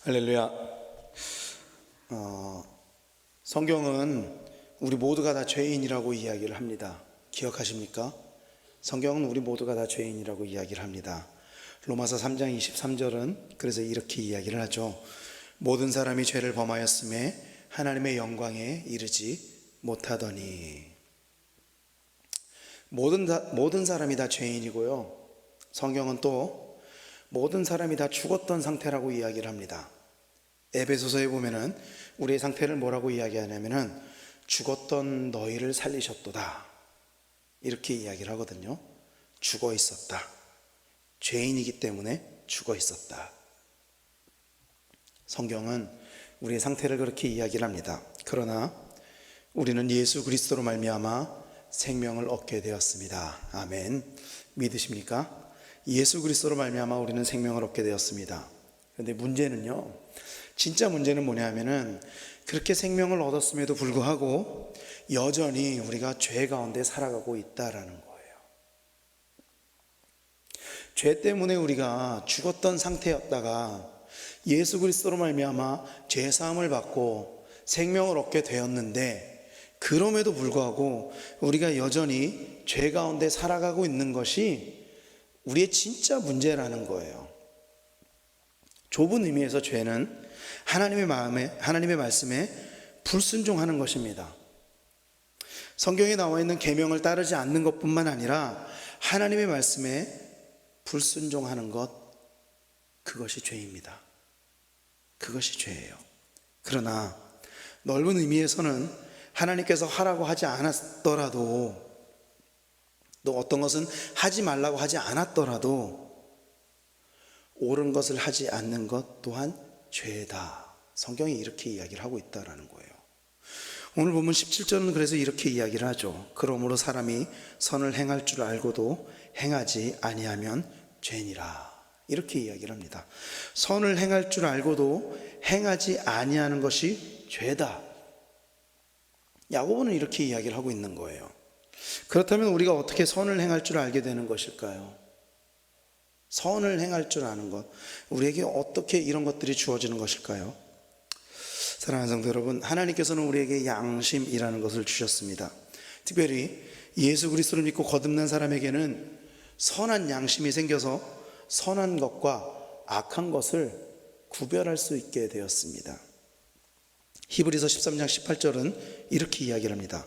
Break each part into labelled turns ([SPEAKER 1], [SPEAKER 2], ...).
[SPEAKER 1] 할렐루야. 성경은 우리 모두가 다 죄인이라고 이야기를 합니다. 기억하십니까? 성경은 우리 모두가 다 죄인이라고 이야기를 합니다. 로마서 3장 23절은 그래서 이렇게 이야기를 하죠. 모든 사람이 죄를 범하였음에 하나님의 영광에 이르지 못하더니. 모든 사람이 다 죄인이고요. 성경은 또 모든 사람이 다 죽었던 상태라고 이야기를 합니다. 에베소서에 보면은 우리의 상태를 뭐라고 이야기하냐면은 죽었던 너희를 살리셨도다, 이렇게 이야기를 하거든요. 죽어 있었다. 죄인이기 때문에 죽어 있었다. 성경은 우리의 상태를 그렇게 이야기를 합니다. 그러나 우리는 예수 그리스도로 말미암아 생명을 얻게 되었습니다. 아멘. 믿으십니까? 예수 그리스도로 말미암아 우리는 생명을 얻게 되었습니다. 그런데 문제는요, 진짜 문제는 뭐냐면은 그렇게 생명을 얻었음에도 불구하고 여전히 우리가 죄 가운데 살아가고 있다라는 거예요. 죄 때문에 우리가 죽었던 상태였다가 예수 그리스도로 말미암아 죄 사함을 받고 생명을 얻게 되었는데, 그럼에도 불구하고 우리가 여전히 죄 가운데 살아가고 있는 것이 우리의 진짜 문제라는 거예요. 좁은 의미에서 죄는 하나님의 말씀에 불순종하는 것입니다. 성경에 나와 있는 계명을 따르지 않는 것뿐만 아니라 하나님의 말씀에 불순종하는 것, 그것이 죄입니다. 그것이 죄예요. 그러나 넓은 의미에서는 하나님께서 하라고 하지 않았더라도, 또 어떤 것은 하지 말라고 하지 않았더라도 옳은 것을 하지 않는 것 또한 죄다. 성경이 이렇게 이야기를 하고 있다라는 거예요. 오늘 보면 17절은 그래서 이렇게 이야기를 하죠. 그러므로 사람이 선을 행할 줄 알고도 행하지 아니하면 죄니라, 이렇게 이야기를 합니다. 선을 행할 줄 알고도 행하지 아니하는 것이 죄다. 야고보는 이렇게 이야기를 하고 있는 거예요. 그렇다면 우리가 어떻게 선을 행할 줄 알게 되는 것일까요? 선을 행할 줄 아는 것, 우리에게 어떻게 이런 것들이 주어지는 것일까요? 사랑하는 성도 여러분, 하나님께서는 우리에게 양심이라는 것을 주셨습니다. 특별히 예수 그리스도를 믿고 거듭난 사람에게는 선한 양심이 생겨서 선한 것과 악한 것을 구별할 수 있게 되었습니다. 히브리서 13장 18절은 이렇게 이야기를 합니다.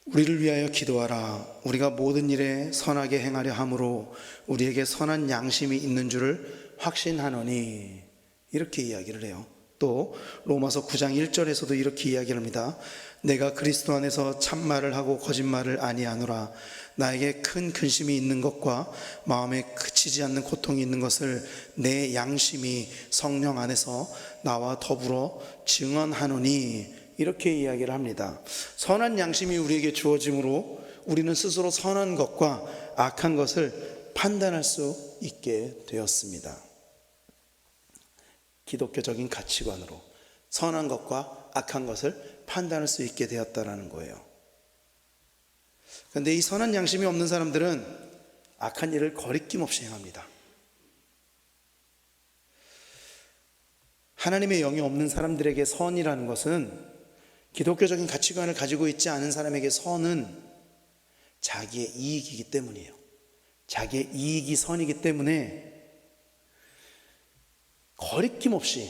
[SPEAKER 1] 우리를 위하여 기도하라. 우리가 모든 일에 선하게 행하려 함으로 우리에게 선한 양심이 있는 줄을 확신하노니, 이렇게 이야기를 해요. 또 로마서 9장 1절에서도 이렇게 이야기를 합니다. 내가 그리스도 안에서 참말을 하고 거짓말을 아니하노라. 나에게 큰 근심이 있는 것과 마음에 그치지 않는 고통이 있는 것을 내 양심이 성령 안에서 나와 더불어 증언하노니, 이렇게 이야기를 합니다. 선한 양심이 우리에게 주어짐으로 우리는 스스로 선한 것과 악한 것을 판단할 수 있게 되었습니다. 기독교적인 가치관으로 선한 것과 악한 것을 판단할 수 있게 되었다라는 거예요. 그런데 이 선한 양심이 없는 사람들은 악한 일을 거리낌 없이 행합니다. 하나님의 영이 없는 사람들에게 선이라는 것은, 기독교적인 가치관을 가지고 있지 않은 사람에게 선은 자기의 이익이기 때문이에요. 자기의 이익이 선이기 때문에 거리낌 없이,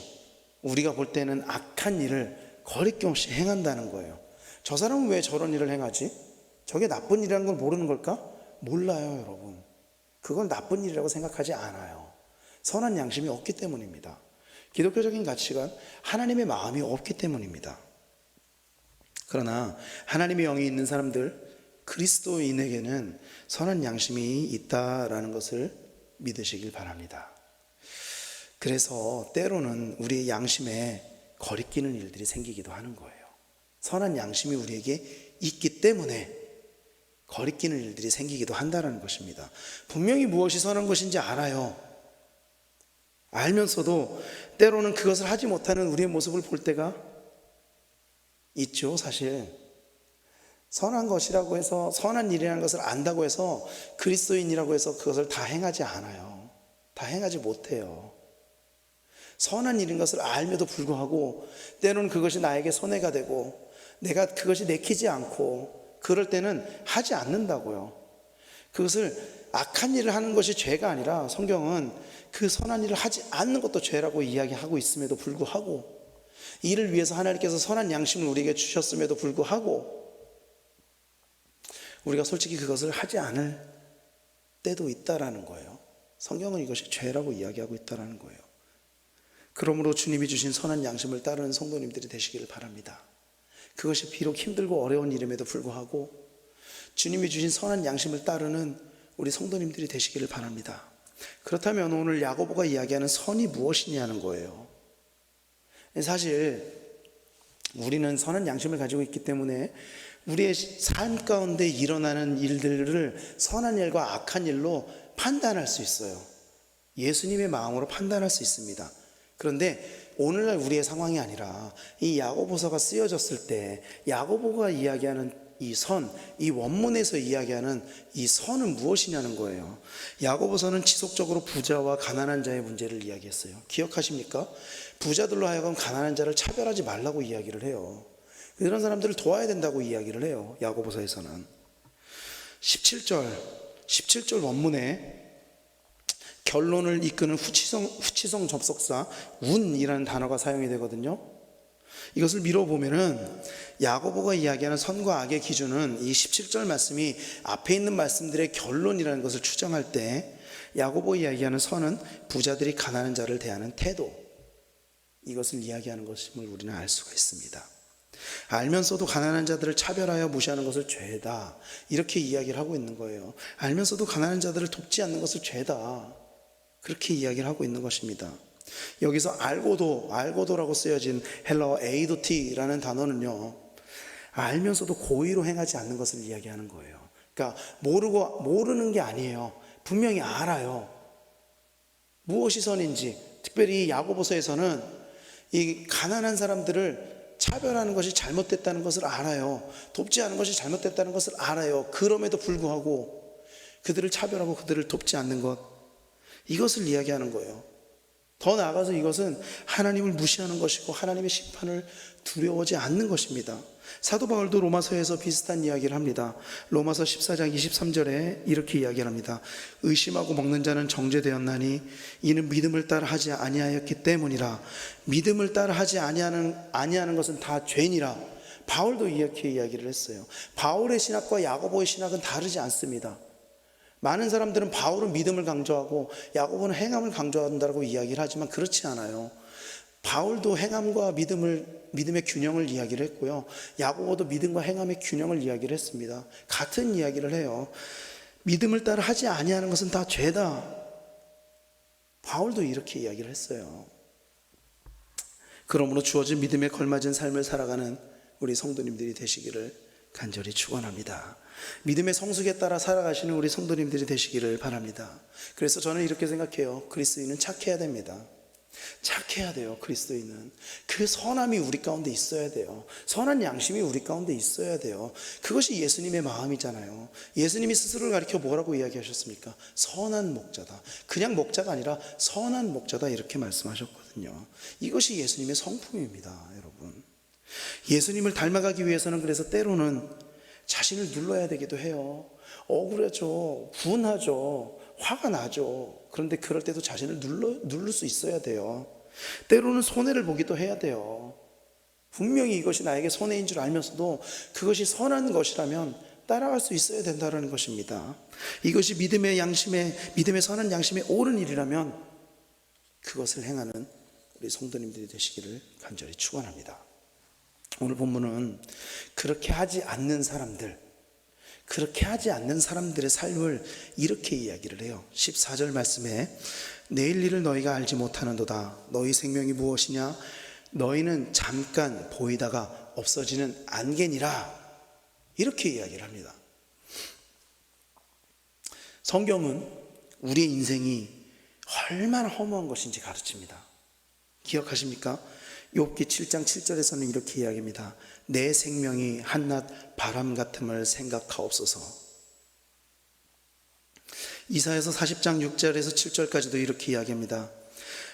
[SPEAKER 1] 우리가 볼 때는 악한 일을 거리낌 없이 행한다는 거예요. 저 사람은 왜 저런 일을 행하지? 저게 나쁜 일이라는 걸 모르는 걸까? 몰라요, 여러분. 그걸 나쁜 일이라고 생각하지 않아요. 선한 양심이 없기 때문입니다. 기독교적인 가치관, 하나님의 마음이 없기 때문입니다. 그러나 하나님의 영이 있는 사람들, 그리스도인에게는 선한 양심이 있다라는 것을 믿으시길 바랍니다. 그래서 때로는 우리의 양심에 거리끼는 일들이 생기기도 하는 거예요. 선한 양심이 우리에게 있기 때문에 거리끼는 일들이 생기기도 한다는 것입니다. 분명히 무엇이 선한 것인지 알아요. 알면서도 때로는 그것을 하지 못하는 우리의 모습을 볼 때가 있죠. 사실 선한 것이라고 해서, 선한 일이라는 것을 안다고 해서 그리스도인이라고 해서 그것을 다 행하지 않아요. 다 행하지 못해요. 선한 일인 것을 알면도 불구하고 때로는 그것이 나에게 손해가 되고 내가 그것이 내키지 않고 그럴 때는 하지 않는다고요. 그것을 악한 일을 하는 것이 죄가 아니라 성경은 그 선한 일을 하지 않는 것도 죄라고 이야기하고 있음에도 불구하고, 이를 위해서 하나님께서 선한 양심을 우리에게 주셨음에도 불구하고 우리가 솔직히 그것을 하지 않을 때도 있다라는 거예요. 성경은 이것이 죄라고 이야기하고 있다라는 거예요. 그러므로 주님이 주신 선한 양심을 따르는 성도님들이 되시기를 바랍니다. 그것이 비록 힘들고 어려운 일임에도 불구하고 주님이 주신 선한 양심을 따르는 우리 성도님들이 되시기를 바랍니다. 그렇다면 오늘 야고보가 이야기하는 선이 무엇이냐는 거예요. 사실 우리는 선한 양심을 가지고 있기 때문에 우리의 삶 가운데 일어나는 일들을 선한 일과 악한 일로 판단할 수 있어요. 예수님의 마음으로 판단할 수 있습니다. 그런데 오늘날 우리의 상황이 아니라 이 야고보서가 쓰여졌을 때 야고보가 이야기하는 이 선, 이 원문에서 이야기하는 이 선은 무엇이냐는 거예요. 야고보서는 지속적으로 부자와 가난한 자의 문제를 이야기했어요. 기억하십니까? 부자들로 하여금 가난한 자를 차별하지 말라고 이야기를 해요. 이런 사람들을 도와야 된다고 이야기를 해요. 야고보서에서는 17절 원문에 결론을 이끄는 후치성 접속사 운이라는 단어가 사용이 되거든요. 이것을 미뤄보면은 야고보가 이야기하는 선과 악의 기준은 이 17절 말씀이 앞에 있는 말씀들의 결론이라는 것을 추정할 때 야고보가 이야기하는 선은 부자들이 가난한 자를 대하는 태도, 이것을 이야기하는 것임을 우리는 알 수가 있습니다. 알면서도 가난한 자들을 차별하여 무시하는 것을 죄다, 이렇게 이야기를 하고 있는 거예요. 알면서도 가난한 자들을 돕지 않는 것을 죄다, 그렇게 이야기를 하고 있는 것입니다. 여기서 알고도라고 쓰여진 헬라어 에이도티라는 단어는요, 알면서도 고의로 행하지 않는 것을 이야기하는 거예요. 그러니까 모르는 게 아니에요. 분명히 알아요. 무엇이 선인지. 특별히 야고보서에서는 이 가난한 사람들을 차별하는 것이 잘못됐다는 것을 알아요. 돕지 않은 것이 잘못됐다는 것을 알아요. 그럼에도 불구하고 그들을 차별하고 그들을 돕지 않는 것, 이것을 이야기하는 거예요. 더 나아가서 이것은 하나님을 무시하는 것이고 하나님의 심판을 두려워하지 않는 것입니다. 사도 바울도 로마서에서 비슷한 이야기를 합니다. 로마서 14장 23절에 이렇게 이야기를 합니다. 의심하고 먹는 자는 정죄되었나니 이는 믿음을 따라 하지 아니하였기 때문이라. 믿음을 따라 하지 아니하는 것은 다 죄니라. 바울도 이렇게 이야기를 했어요. 바울의 신학과 야고보의 신학은 다르지 않습니다. 많은 사람들은 바울은 믿음을 강조하고 야고보는 행함을 강조한다고 이야기를 하지만 그렇지 않아요. 바울도 행함과 믿음의 균형을 이야기를 했고요, 야고보도 믿음과 행함의 균형을 이야기를 했습니다. 같은 이야기를 해요. 믿음을 따라 하지 아니하는 것은 다 죄다. 바울도 이렇게 이야기를 했어요. 그러므로 주어진 믿음에 걸맞은 삶을 살아가는 우리 성도님들이 되시기를 간절히 축원합니다. 믿음의 성숙에 따라 살아가시는 우리 성도님들이 되시기를 바랍니다. 그래서 저는 이렇게 생각해요. 그리스도인은 착해야 됩니다. 착해야 돼요. 그리스도인은 그 선함이 우리 가운데 있어야 돼요. 선한 양심이 우리 가운데 있어야 돼요. 그것이 예수님의 마음이잖아요. 예수님이 스스로를 가리켜 뭐라고 이야기하셨습니까? 선한 목자다. 그냥 목자가 아니라 선한 목자다, 이렇게 말씀하셨거든요. 이것이 예수님의 성품입니다, 여러분. 예수님을 닮아가기 위해서는 그래서 때로는 자신을 눌러야 되기도 해요. 억울하죠. 분하죠. 화가 나죠. 그런데 그럴 때도 자신을 누를 수 있어야 돼요. 때로는 손해를 보기도 해야 돼요. 분명히 이것이 나에게 손해인 줄 알면서도 그것이 선한 것이라면 따라갈 수 있어야 된다는 것입니다. 이것이 믿음의 선한 양심에 옳은 일이라면 그것을 행하는 우리 성도님들이 되시기를 간절히 축원합니다. 오늘 본문은 그렇게 하지 않는 사람들의 삶을 이렇게 이야기를 해요. 14절 말씀에 내일 일을 너희가 알지 못하는도다. 너희 생명이 무엇이냐? 너희는 잠깐 보이다가 없어지는 안개니라. 이렇게 이야기를 합니다. 성경은 우리의 인생이 얼마나 허무한 것인지 가르칩니다. 기억하십니까? 욥기 7장 7절에서는 이렇게 이야기합니다. 내 생명이 한낮 바람 같음을 생각하옵소서. 이사야서 40장 6절에서 7절까지도 이렇게 이야기합니다.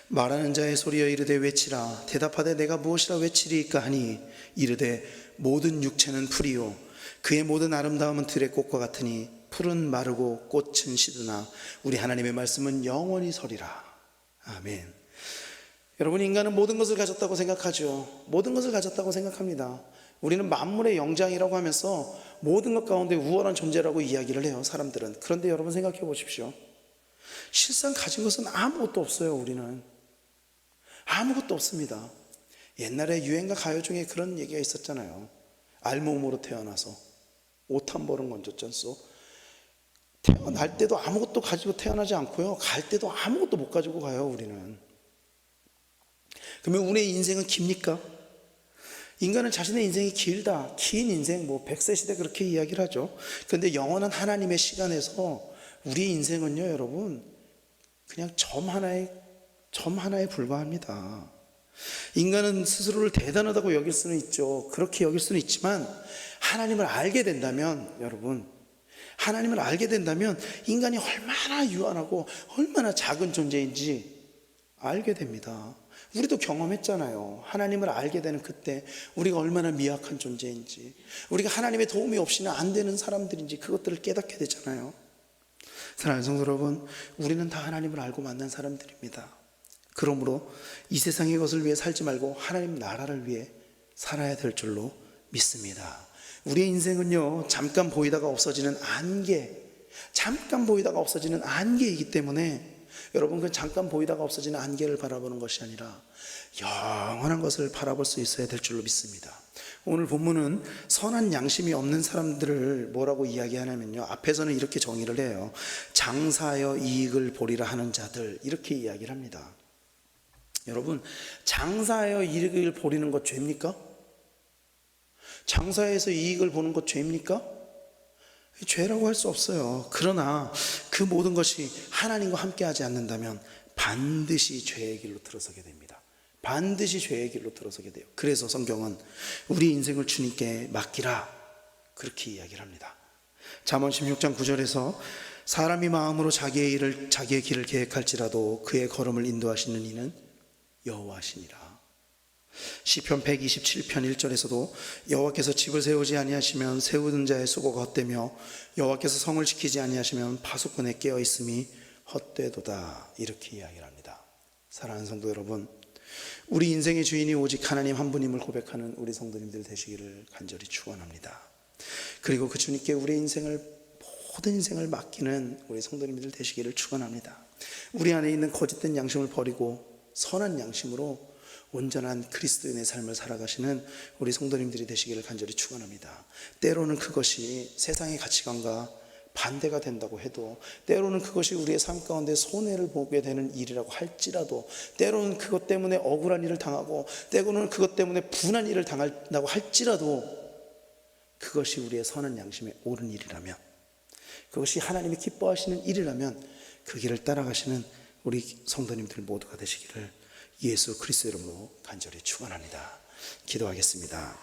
[SPEAKER 1] 말하는 자의 소리여 이르되 외치라. 대답하되 내가 무엇이라 외치리이까 하니 이르되 모든 육체는 풀이요 그의 모든 아름다움은 들의 꽃과 같으니 풀은 마르고 꽃은 시드나 우리 하나님의 말씀은 영원히 서리라. 아멘. 여러분, 인간은 모든 것을 가졌다고 생각하죠. 모든 것을 가졌다고 생각합니다. 우리는 만물의 영장이라고 하면서 모든 것 가운데 우월한 존재라고 이야기를 해요, 사람들은. 그런데 여러분 생각해 보십시오. 실상 가진 것은 아무것도 없어요. 우리는 아무것도 없습니다. 옛날에 유행가 가요 중에 그런 얘기가 있었잖아요. 알몸으로 태어나서 옷 한 벌은 건졌잖소. 태어날 때도 아무것도 가지고 태어나지 않고요, 갈 때도 아무것도 못 가지고 가요. 우리는. 그러면 우리의 인생은 깁니까? 인간은 자신의 인생이 길다, 긴 인생, 100세 시대 그렇게 이야기를 하죠. 그런데 영원한 하나님의 시간에서 우리의 인생은요, 여러분, 그냥 점 하나에 불과합니다. 인간은 스스로를 대단하다고 여길 수는 있죠. 그렇게 여길 수는 있지만 하나님을 알게 된다면, 여러분, 하나님을 알게 된다면 인간이 얼마나 유한하고 얼마나 작은 존재인지 알게 됩니다. 우리도 경험했잖아요. 하나님을 알게 되는 그때 우리가 얼마나 미약한 존재인지, 우리가 하나님의 도움이 없이는 안 되는 사람들인지 그것들을 깨닫게 되잖아요. 사랑하는 성도 여러분, 우리는 다 하나님을 알고 만난 사람들입니다. 그러므로 이 세상의 것을 위해 살지 말고 하나님 나라를 위해 살아야 될 줄로 믿습니다. 우리의 인생은요, 잠깐 보이다가 없어지는 안개이기 때문에 여러분, 그 잠깐 보이다가 없어지는 안개를 바라보는 것이 아니라 영원한 것을 바라볼 수 있어야 될 줄로 믿습니다. 오늘 본문은 선한 양심이 없는 사람들을 뭐라고 이야기하냐면요, 앞에서는 이렇게 정의를 해요. 장사하여 이익을 보리라 하는 자들, 이렇게 이야기를 합니다. 여러분, 장사하여 이익을 보리는 것 죄입니까? 장사해서 이익을 보는 것 죄입니까? 죄라고 할 수 없어요. 그러나 그 모든 것이 하나님과 함께하지 않는다면 반드시 죄의 길로 들어서게 됩니다. 반드시 죄의 길로 들어서게 돼요. 그래서 성경은 우리 인생을 주님께 맡기라, 그렇게 이야기를 합니다. 잠언 16장 9절에서 사람이 마음으로 자기의 길을 계획할지라도 그의 걸음을 인도하시는 이는 여호와시니라. 시편 127편 1절에서도 여호와께서 집을 세우지 아니하시면 세우는 자의 수고가 헛되며 여호와께서 성을 지키지 아니하시면 파수꾼에 깨어 있음이 헛되도다, 이렇게 이야기를 합니다. 사랑하는 성도 여러분, 우리 인생의 주인이 오직 하나님 한 분임을 고백하는 우리 성도님들 되시기를 간절히 축원합니다. 그리고 그 주님께 우리 모든 인생을 맡기는 우리 성도님들 되시기를 축원합니다. 우리 안에 있는 거짓된 양심을 버리고 선한 양심으로 온전한 그리스도인의 삶을 살아가시는 우리 성도님들이 되시기를 간절히 축원합니다. 때로는 그것이 세상의 가치관과 반대가 된다고 해도, 때로는 그것이 우리의 삶 가운데 손해를 보게 되는 일이라고 할지라도, 때로는 그것 때문에 억울한 일을 당하고, 때로는 그것 때문에 분한 일을 당한다고 할지라도, 그것이 우리의 선한 양심에 옳은 일이라면, 그것이 하나님이 기뻐하시는 일이라면 그 길을 따라가시는 우리 성도님들 모두가 되시기를 예수 그리스도 이름으로 간절히 축원합니다. 기도하겠습니다.